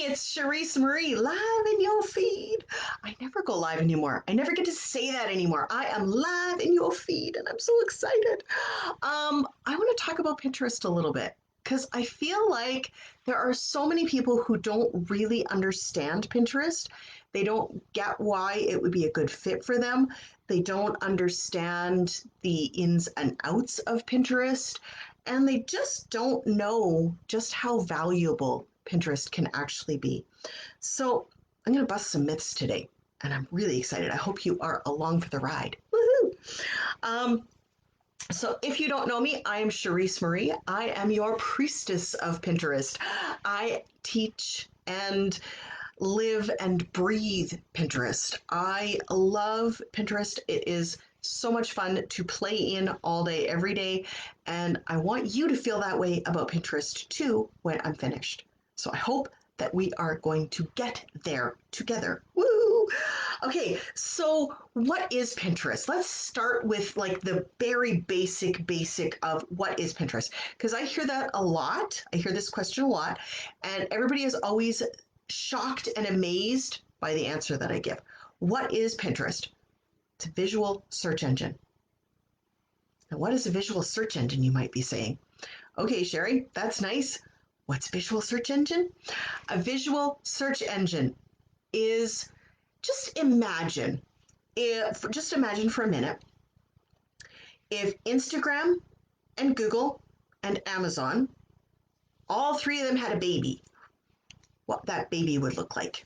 it's Charisse Marie live in your feed. I never go live anymore. I never get to say that anymore. I am live in your feed and I'm so excited. I want to talk about Pinterest a little bit because I feel like there are so many people who don't really understand Pinterest. They don't get why it would be a good fit for them. They don't understand the ins and outs of Pinterest, and they just don't know just how valuable Pinterest can actually be. So I'm going to bust some myths today, and I'm really excited. I hope you are along for the ride. Woohoo! Um, so if you don't know me, I am Charisse Marie. I am your priestess of Pinterest. I teach and live and breathe Pinterest. I love Pinterest. It is so much fun to play in all day, every day. And I want you to feel that way about Pinterest too when I'm finished. So I hope that we are going to get there together. Woo! Okay, so what is Pinterest? Let's start with like the very basic of what is Pinterest, because I hear that a lot. I hear this question a lot, and everybody is always shocked and amazed by the answer that I give. What is Pinterest? It's a visual search engine. Now, what is a visual search engine, you might be saying? Okay, Sherry, that's nice. What's a visual search engine? A visual search engine is just imagine for a minute if Instagram and Google and Amazon, all three of them had a baby, what that baby would look like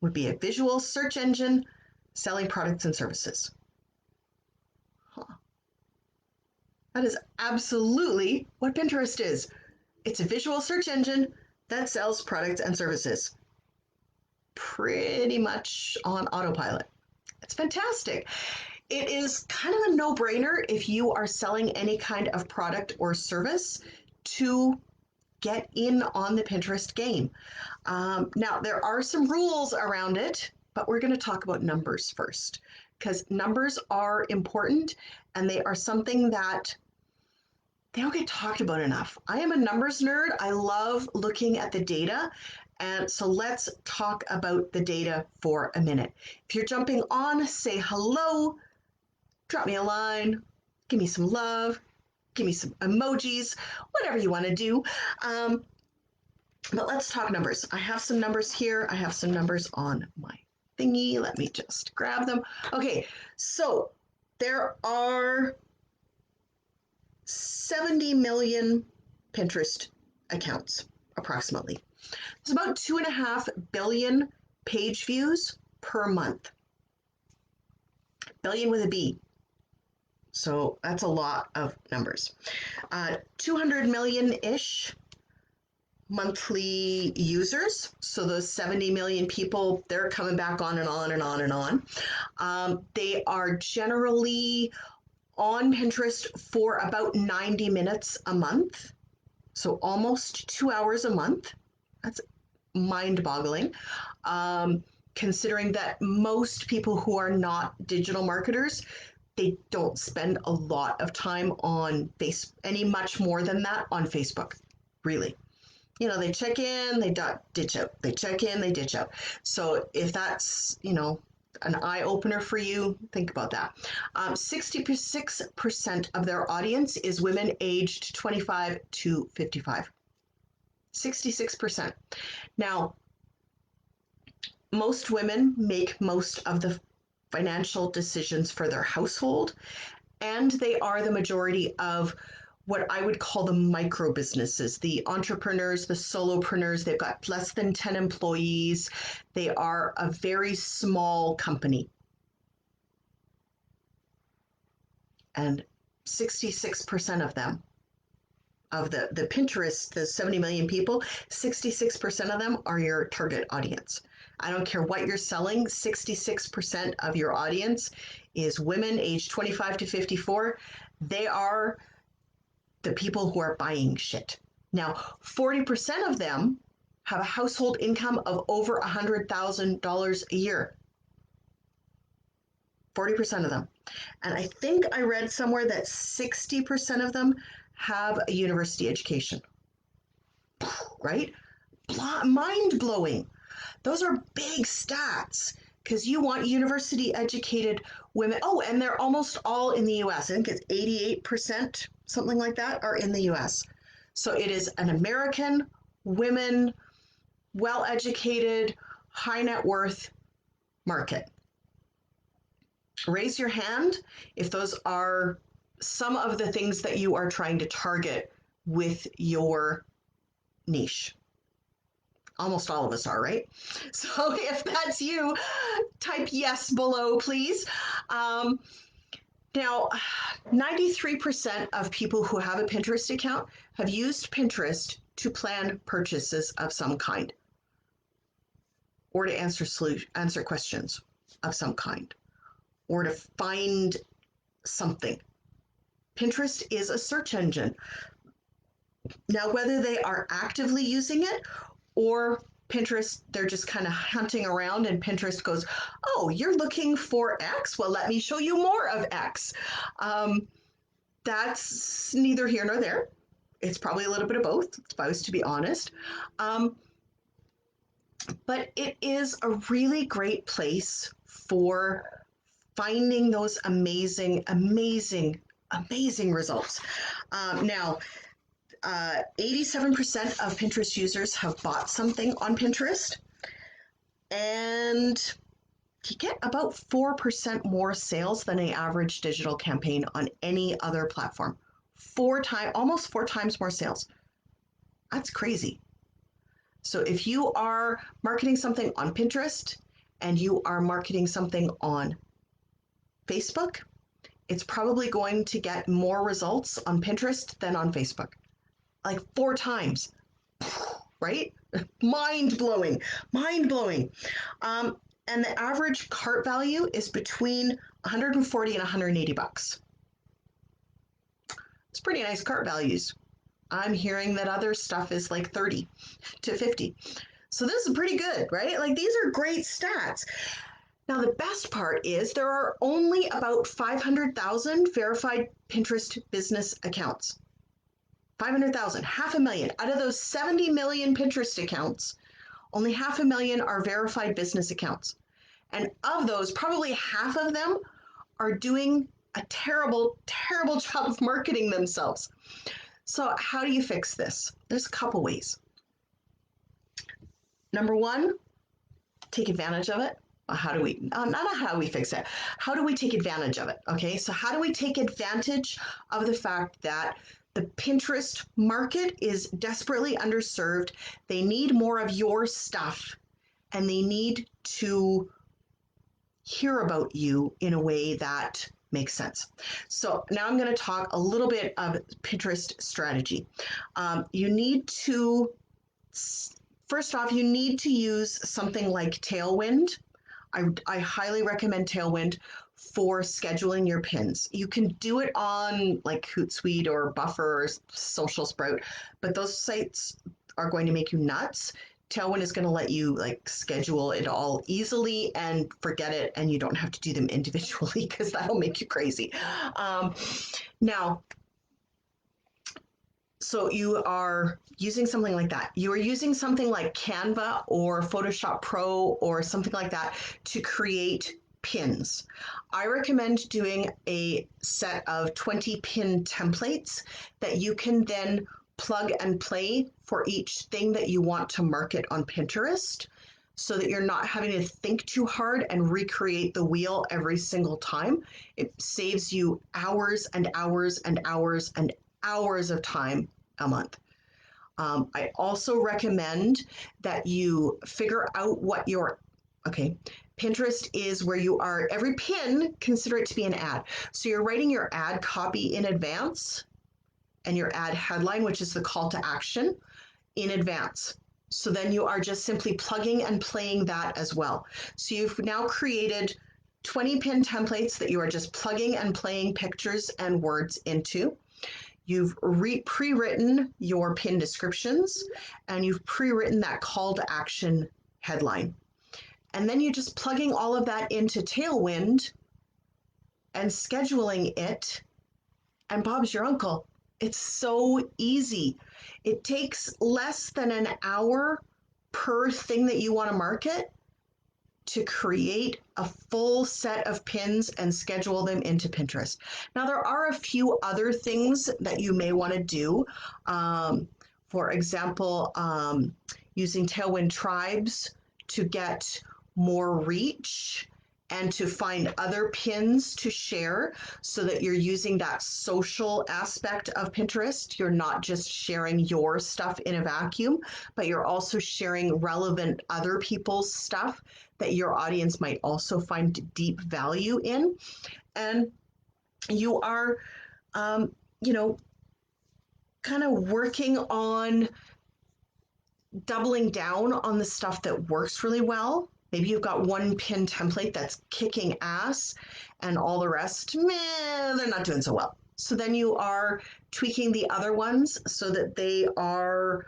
would be a visual search engine selling products and services. Huh. That is absolutely what Pinterest is. It's a visual search engine that sells products and services pretty much on autopilot. It's fantastic. It is kind of a no-brainer if you are selling any kind of product or service to get in on the Pinterest game. Now, there are some rules around it, but we're going to talk about numbers first because numbers are important and they are something that they don't get talked about enough. I am a numbers nerd. I love looking at the data. And so let's talk about the data for a minute. If you're jumping on, say hello, drop me a line, give me some love, give me some emojis, whatever you want to do. Um, but let's talk numbers. I have some numbers here. I have some numbers on my thingy. Let me just grab them. Okay, so there are 70 million Pinterest accounts, approximately. It's about 2.5 billion page views per month. Billion with a B. So that's a lot of numbers. 200 million-ish monthly users. So those 70 million people, they're coming back on and on and on and on. They are generally on Pinterest for about 90 minutes a month. So almost 2 hours a month. That's mind-boggling. Considering that most people who are not digital marketers, they don't spend a lot of time on any much more than that on Facebook, really. They check in, they ditch out. They check in, they ditch out. So if that's, an eye opener for you, think about that. 66% of their audience is women aged 25 to 55. 66%. Now, most women make most of the financial decisions for their household, and they are the majority of what I would call the micro businesses, the entrepreneurs, the solopreneurs. They've got less than 10 employees. They are a very small company. And 66% of them, of the Pinterest, the 70 million people, 66% of them are your target audience. I don't care what you're selling, 66% of your audience is women aged 25 to 54. They are the people who are buying shit. Now, 40% of them have a household income of over $100,000 a year. 40% of them. And I think I read somewhere that 60% of them have a university education, right? mind blowing. Those are big stats because you want university educated women. Oh, and they're almost all in the US. I think it's 88%, something like that, are in the US. So it is an American, women, well educated, high net worth market. Raise your hand if those are some of the things that you are trying to target with your niche. Almost all of us are, right? So if that's you, type yes below, please. Um, Now, 93% of people who have a Pinterest account have used Pinterest to plan purchases of some kind or to answer questions of some kind or to find something. Pinterest is a search engine. Now, whether they are actively using it or Pinterest, they're just kind of hunting around and Pinterest goes, oh, you're looking for X? Well, let me show you more of X. Um, that's neither here nor there. It's probably a little bit of both, if I was to be honest. Um, but it is a really great place for finding those amazing, amazing, amazing results. Now, 87% of Pinterest users have bought something on Pinterest, and you get about 4% more sales than an average digital campaign on any other platform. Almost 4 times more sales. That's crazy. So if you are marketing something on Pinterest and you are marketing something on Facebook, it's probably going to get more results on Pinterest than on Facebook. Like 4 times, right? Mind blowing, mind blowing. Um, and the average cart value is between 140 and 180 bucks. It's pretty nice cart values. I'm hearing that other stuff is like 30 to 50. So this is pretty good, right? Like these are great stats. Now, the best part is there are only about 500,000 verified Pinterest business accounts. 500,000, half a million. Out of those 70 million Pinterest accounts, only half a million are verified business accounts. And of those, probably half of them are doing a terrible, terrible job of marketing themselves. So, how do you fix this? There's a couple ways. Number one, take advantage of it. How do we, not how we fix it, how do we take advantage of it? Okay, so how do we take advantage of the fact that the Pinterest market is desperately underserved? They need more of your stuff and they need to hear about you in a way that makes sense. So now I'm going to talk a little bit of Pinterest strategy. You need to, first off, you need to use something like Tailwind. I highly recommend Tailwind for scheduling your pins. You can do it on like Hootsuite or Buffer or Social Sprout, but those sites are going to make you nuts. Tailwind is going to let you like schedule it all easily and forget it, and you don't have to do them individually because that'll make you crazy. Now, so you are using something like that. You are using something like Canva or Photoshop Pro or something like that to create pins. I recommend doing a set of 20 pin templates that you can then plug and play for each thing that you want to market on Pinterest so that you're not having to think too hard and recreate the wheel every single time. It saves you hours and hours and hours and hours of time a month. I also recommend that you figure out what your, okay, Pinterest is where you are, every pin, consider it to be an ad. So you're writing your ad copy in advance and your ad headline, which is the call to action, in advance. So then you are just simply plugging and playing that as well. So you've now created 20 pin templates that you are just plugging and playing pictures and words into. You've pre-written your pin descriptions and you've pre-written that call to action headline. And then you're just plugging all of that into Tailwind and scheduling it, and Bob's your uncle. It's so easy. It takes less than an hour per thing that you want to market to create a full set of pins and schedule them into Pinterest. Now, there are a few other things that you may want to do. For example, using Tailwind Tribes to get more reach and to find other pins to share so that you're using that social aspect of Pinterest. You're not just sharing your stuff in a vacuum, but you're also sharing relevant other people's stuff that your audience might also find deep value in. And you are, um, you know, kind of working on doubling down on the stuff that works really well. Maybe you've got one pin template that's kicking ass and all the rest, meh, they're not doing so well. So then you are tweaking the other ones so that they are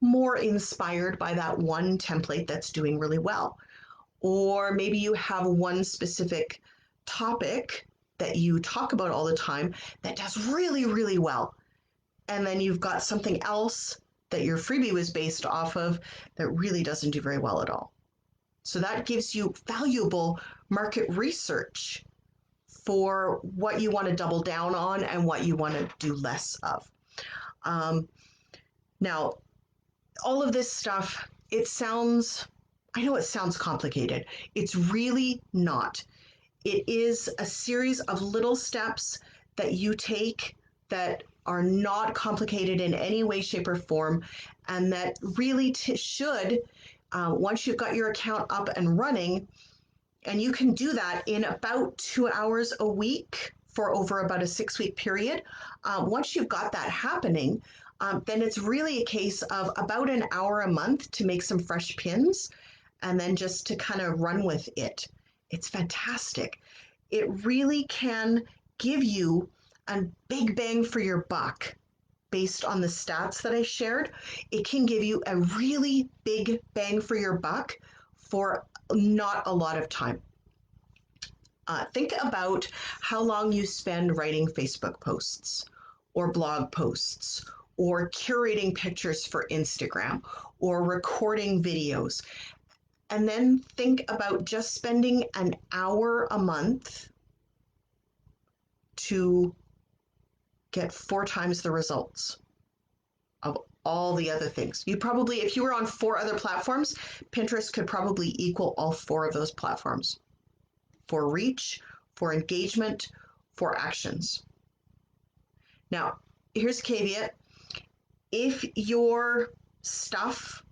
more inspired by that one template that's doing really well. Or maybe you have one specific topic that you talk about all the time that does really, really well. And then you've got something else that your freebie was based off of that really doesn't do very well at all. So that gives you valuable market research for what you want to double down on and what you want to do less of. Now, all of this stuff, I know it sounds complicated. It's really not. It is a series of little steps that you take that are not complicated in any way, shape, or form, and that really should, once you've got your account up and running, and you can do that in about 2 hours a week for over about a 6-week period. Once you've got that happening, then it's really a case of about an hour a month to make some fresh pins and then just to kind of run with it. It's fantastic. It really can give you a big bang for your buck based on the stats that I shared. It can give you a really big bang for your buck for not a lot of time. Think about how long you spend writing Facebook posts or blog posts or curating pictures for Instagram or recording videos. And then think about just spending an hour a month to get 4 times the results of all the other things. You probably, if you were on 4 other platforms, Pinterest could probably equal all 4 of those platforms for reach, for engagement, for actions. Now, here's a caveat. If your stuff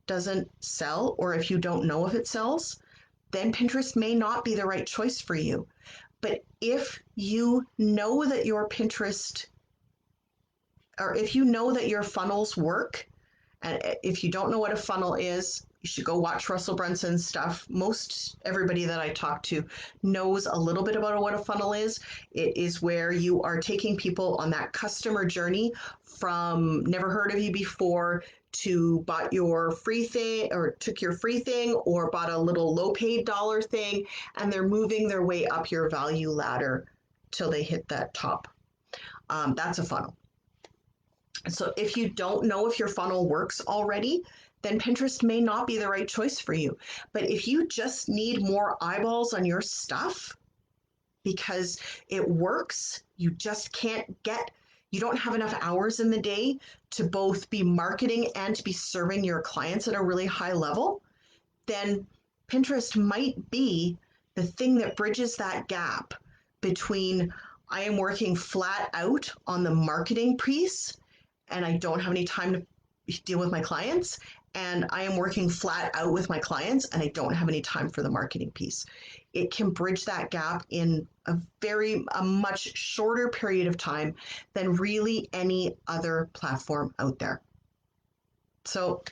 doesn't sell, or if you don't know if it sells, then Pinterest may not be the right choice for you. But if you know that your Pinterest, or if you know that your funnels work, and if you don't know what a funnel is, you should go watch Russell Brunson's stuff. Most everybody that I talk to knows a little bit about what a funnel is. It is where you are taking people on that customer journey from never heard of you before to bought your free thing or took your free thing or bought a little low paid dollar thing, and they're moving their way up your value ladder till they hit that top. That's a funnel. So if you don't know if your funnel works already, then Pinterest may not be the right choice for you. But if you just need more eyeballs on your stuff because it works, you just you don't have enough hours in the day to both be marketing and to be serving your clients at a really high level, then Pinterest might be the thing that bridges that gap between I am working flat out on the marketing piece and I don't have any time to deal with my clients, and I am working flat out with my clients and I don't have any time for the marketing piece. It can bridge that gap in a much shorter period of time than really any other platform out there. So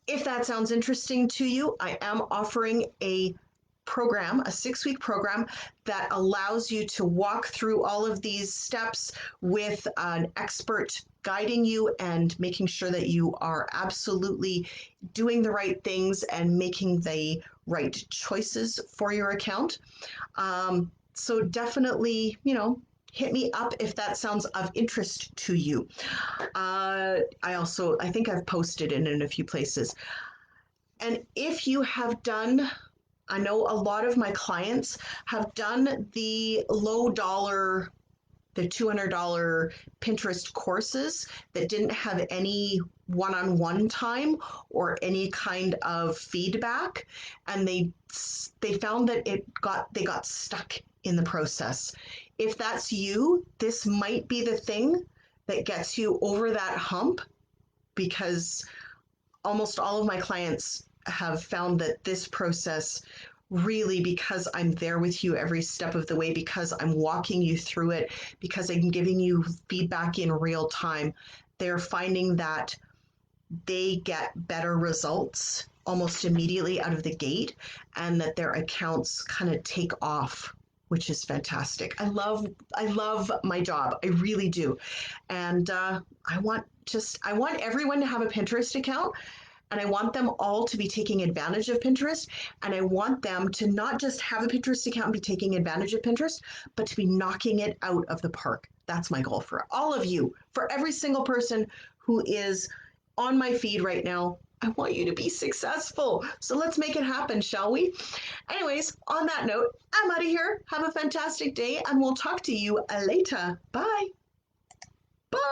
if that sounds interesting to you, I am offering a 6-week program that allows you to walk through all of these steps with an expert guiding you and making sure that you are absolutely doing the right things and making the right choices for your account. So definitely, hit me up if that sounds of interest to you. I think I've posted it in a few places. And if you have done, I know a lot of my clients have done the low dollar, the $200 Pinterest courses that didn't have any one-on-one time or any kind of feedback, and they found that they got stuck in the process. If that's you, this might be the thing that gets you over that hump, because almost all of my clients have found that this process really, because I'm there with you every step of the way, because I'm walking you through it, because I'm giving you feedback in real time, they're finding that they get better results almost immediately out of the gate, and that their accounts kind of take off, which is fantastic. I love my job. I really do. And I want everyone to have a Pinterest account, and I want them all to be taking advantage of Pinterest. And I want them to not just have a Pinterest account and be taking advantage of Pinterest, but to be knocking it out of the park. That's my goal for all of you, for every single person who is on my feed right now. I want you to be successful. So let's make it happen, shall we? Anyways, on that note, I'm out of here. Have a fantastic day, and we'll talk to you later. Bye.